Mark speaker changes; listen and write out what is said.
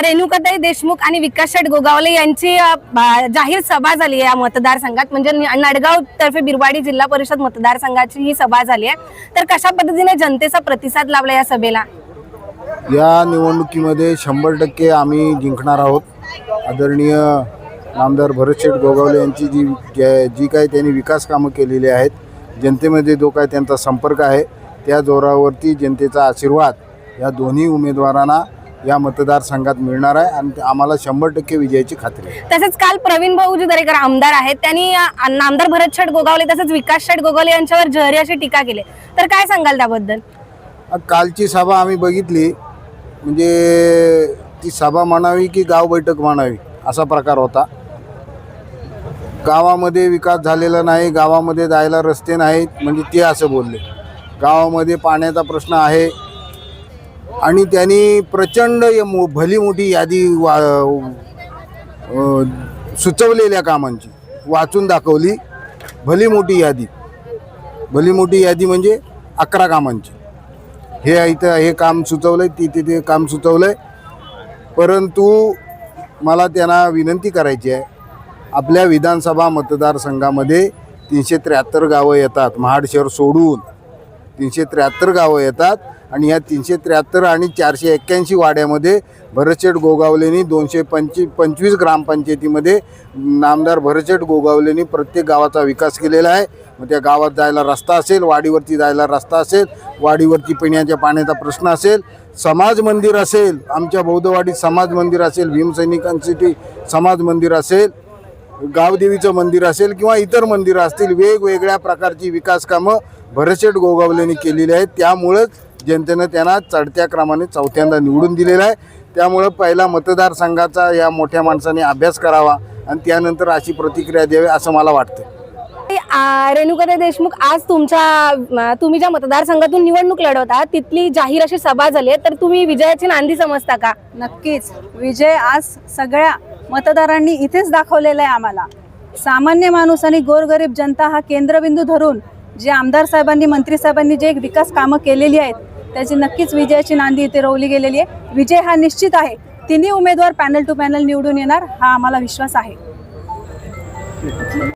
Speaker 1: रेणुकाताई देशमुख आणि विकास शेठ गोगावले यांची जाहीर सभा झाली आहे या मतदारसंघात, म्हणजे नडगाव तर्फे बिरवाडी जिल्हा परिषद मतदारसंघाची ही सभा झाली आहे। तर कशा पद्धतीने जनतेचा प्रतिसाद लाभला या सभेला?
Speaker 2: या निवडणुकीमध्ये 100% आम्ही जिंकणार आहोत। आदरणीय आमदार भरतशेठ गोगावले यांची जी काही त्यांनी विकास कामं केलेली आहेत, जनतेमध्ये जो काय त्यांचा संपर्क आहे, त्या जोरावरती जनतेचा आशीर्वाद या दोन्ही उमेदवारांना या मतदारसंघात मिळणार आहे आणि आम्हाला 100% विजयाची खात्री आहे।
Speaker 1: तसेच काल प्रवीण भाऊजी दरेकर आमदार आहेत, त्यांनी आमदार भरतशेठ गोगावले तसेच विकास शेठ गोगावले यांच्यावर जहरी अशी टीका केली, तर काय सांगाल त्याबद्दल?
Speaker 2: कालची सभा आम्ही बघितली, म्हणजे ती सभा म्हणावी की गाव बैठक म्हणावी असा प्रकार होता। गावामध्ये विकास झालेला नाही, गावामध्ये जायला रस्ते नाहीत, म्हणजे ते असं बोलले। गावामध्ये पाण्याचा प्रश्न आहे आणि त्यांनी प्रचंड भली मोठी यादी सुचवलेल्या कामांची वाचून दाखवली। भली मोठी यादी म्हणजे 11 कामांची। हे इथं हे काम सुचवलंय, तिथे काम सुचवलंय, परंतु मला त्यांना विनंती करायची आहे, आपल्या विधानसभा मतदारसंघामध्ये 373 गावं येतात, महाड शहर सोडून 373 गावं येतात आणि या 373 आणि 481 वाड्यामध्ये भरतशेठ गोगावलेंनी 225 ग्रामपंचायतीमध्ये नामदार भरतशेठ गोगावलेंनी प्रत्येक गावाचा विकास केलेला आहे। मग त्या गावात जायला रस्ता असेल, वाडीवरती जायला रस्ता असेल, वाडीवरती पिण्याच्या पाण्याचा प्रश्न असेल, समाज मंदिर असेल, आमच्या बौद्धवाडीत समाज मंदिर असेल, भीमसैनिकांसाठी समाज मंदिर असेल, गावदेवीचं मंदिर असेल किंवा इतर मंदिरं असतील, वेगवेगळ्या प्रकारची विकास कामं भरतशेठ गोगावलेंनी केलेली आहेत। त्यामुळंच जनतेनं त्यांना चढत्या क्रमाने 4थ्यांदा निवडून दिलेला आहे। त्यामुळं पहिला मतदारसंघाचा या मोठ्या माणसाने अभ्यास करावा आणि त्यानंतर अशी प्रतिक्रिया द्यावी असं मला वाटतं।
Speaker 1: रेणुकाताई देशमुख, आज तुम्ही ज्या मतदारसंघातून निवडणूक लढवत आहात तिथली जाहीर अशी सभा झाली आहे, तर तुम्ही विजयाची नांदी समजता का?
Speaker 3: नक्कीच विजय आज सगळ्या मतदारांनी इथेच दाखवलेला आहे। आम्हाला सामान्य माणूस आणि गोरगरीब जनता हा केंद्रबिंदू धरून जे आमदार साहेबांनी, मंत्री साहेबांनी जे विकास कामं केलेली आहेत, त्याची नक्कीच विजयाची नांदी इथे रोवली गेलेली आहे। विजय हा निश्चित आहे। तिन्ही उमेदवार पॅनल टू पॅनल निवडून येणार हा आम्हाला विश्वास आहे।